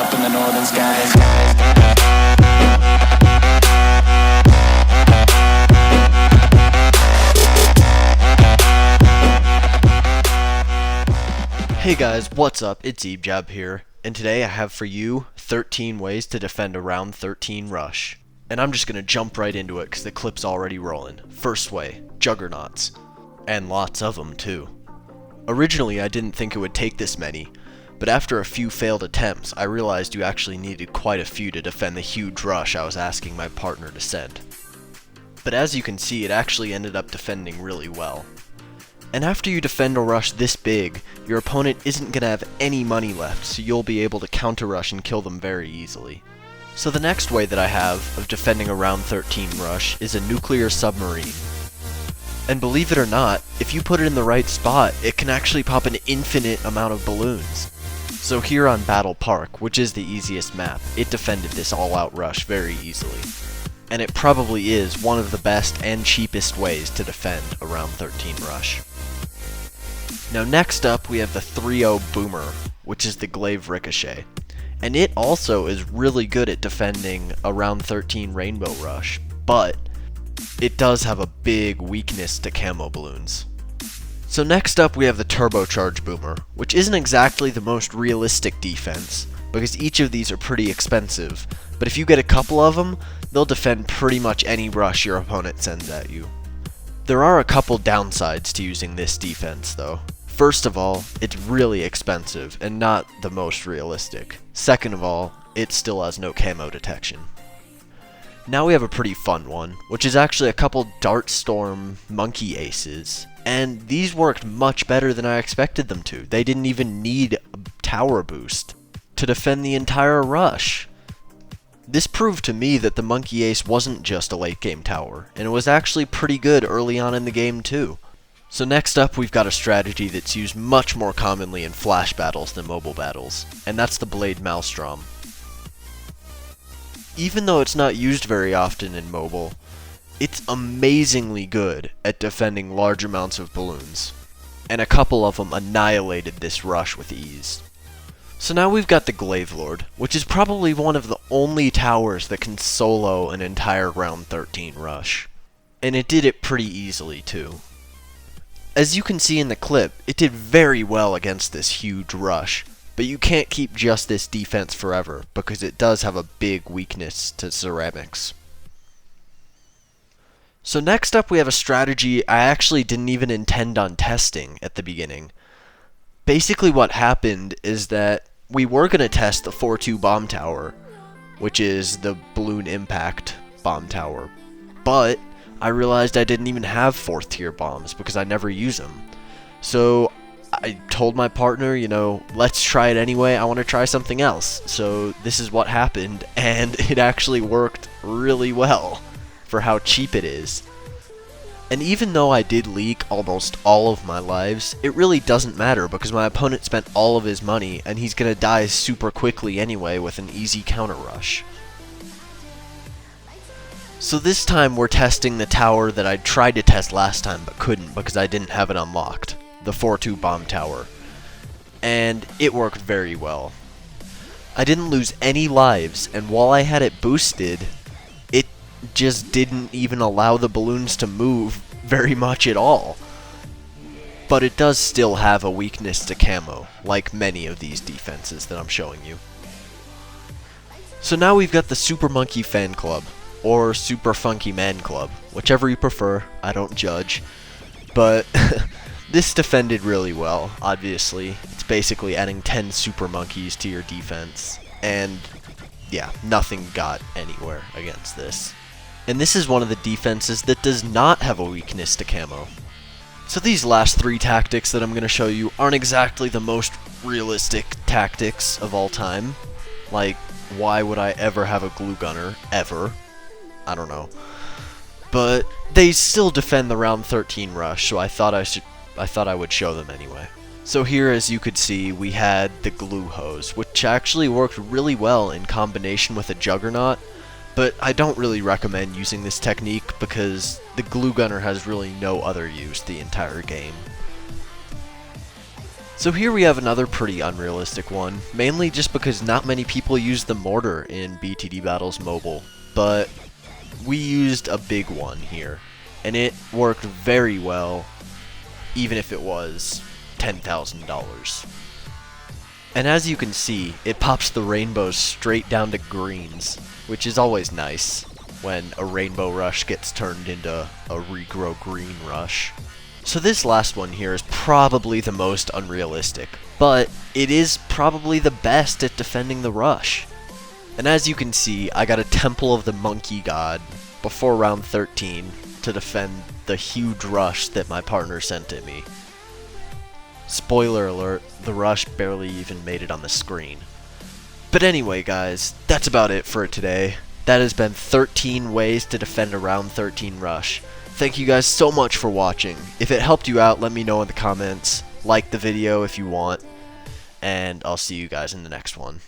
up in the northern skies. Hey guys, what's up? It's Eebjab here, and today I have for you 13 ways to defend a round 13 rush. And I'm just gonna jump right into it because the clip's already rolling. First way, Juggernauts. And lots of them too. Originally I didn't think it would take this many, but after a few failed attempts I realized you actually needed quite a few to defend the huge rush I was asking my partner to send. But as you can see, it actually ended up defending really well. And after you defend a rush this big, your opponent isn't going to have any money left, so you'll be able to counter rush and kill them very easily. So the next way that I have of defending a round 13 rush is a nuclear submarine. And believe it or not, if you put it in the right spot, it can actually pop an infinite amount of balloons. So here on Battle Park, which is the easiest map, it defended this all-out rush very easily. And it probably is one of the best and cheapest ways to defend a round 13 rush. Now next up we have the 3-0 Boomer, which is the Glaive Ricochet. And it also is really good at defending a round 13 Rainbow Rush, but it does have a big weakness to camo balloons. So next up we have the Turbocharged Boomer, which isn't exactly the most realistic defense, because each of these are pretty expensive, but if you get a couple of them, they'll defend pretty much any rush your opponent sends at you. There are a couple downsides to using this defense though. First of all, it's really expensive and not the most realistic. Second of all, it still has no camo detection. Now we have a pretty fun one, which is actually a couple Dart Storm Monkey Aces, and these worked much better than I expected them to. They didn't even need a tower boost to defend the entire rush. This proved to me that the Monkey Ace wasn't just a late game tower, and it was actually pretty good early on in the game too. So next up we've got a strategy that's used much more commonly in flash battles than mobile battles, and that's the Blade Maelstrom. Even though it's not used very often in mobile, it's amazingly good at defending large amounts of balloons, and a couple of them annihilated this rush with ease. So now we've got the Glaive Lord, which is probably one of the only towers that can solo an entire round 13 rush. And it did it pretty easily too. As you can see in the clip, it did very well against this huge rush, but you can't keep just this defense forever, because it does have a big weakness to ceramics. So next up we have a strategy I actually didn't even intend on testing at the beginning. Basically what happened is that we were going to test the 4-2 bomb tower, which is the balloon impact bomb tower, but I realized I didn't even have 4th tier bombs because I never use them. So I told my partner, let's try it anyway, I want to try something else. So this is what happened, and it actually worked really well for how cheap it is. And even though I did leak almost all of my lives, it really doesn't matter because my opponent spent all of his money and he's gonna die super quickly anyway with an easy counter rush. So this time we're testing the tower that I tried to test last time but couldn't because I didn't have it unlocked, the 4-2 bomb tower. And it worked very well. I didn't lose any lives, and while I had it boosted, it just didn't even allow the balloons to move very much at all. But it does still have a weakness to camo, like many of these defenses that I'm showing you. So now we've got the Super Monkey Fan Club, or Super Funky Man Club, whichever you prefer, I don't judge. But this defended really well, obviously. It's basically adding 10 Super Monkeys to your defense, and yeah, nothing got anywhere against this. And this is one of the defenses that does not have a weakness to camo. So these last 3 tactics that I'm going to show you aren't exactly the most realistic tactics of all time. Like, why would I ever have a glue gunner, ever? I don't know. But they still defend the round 13 rush, so I thought I would show them anyway. So here, as you could see, we had the glue hose, which actually worked really well in combination with a Juggernaut, but I don't really recommend using this technique because the glue gunner has really no other use the entire game. So here we have another pretty unrealistic one, mainly just because not many people use the mortar in BTD Battles Mobile, but we used a big one here, and it worked very well, even if it was $10,000. And as you can see, it pops the rainbows straight down to greens, which is always nice when a rainbow rush gets turned into a regrow green rush. So this last one here is probably the most unrealistic, but it is probably the best at defending the rush. And as you can see, I got a Temple of the Monkey God before round 13 to defend the huge rush that my partner sent at me. Spoiler alert, the rush barely even made it on the screen. But anyway guys, that's about it for today. That has been 13 ways to defend a round 13 rush. Thank you guys so much for watching. If it helped you out, let me know in the comments. Like the video if you want. And I'll see you guys in the next one.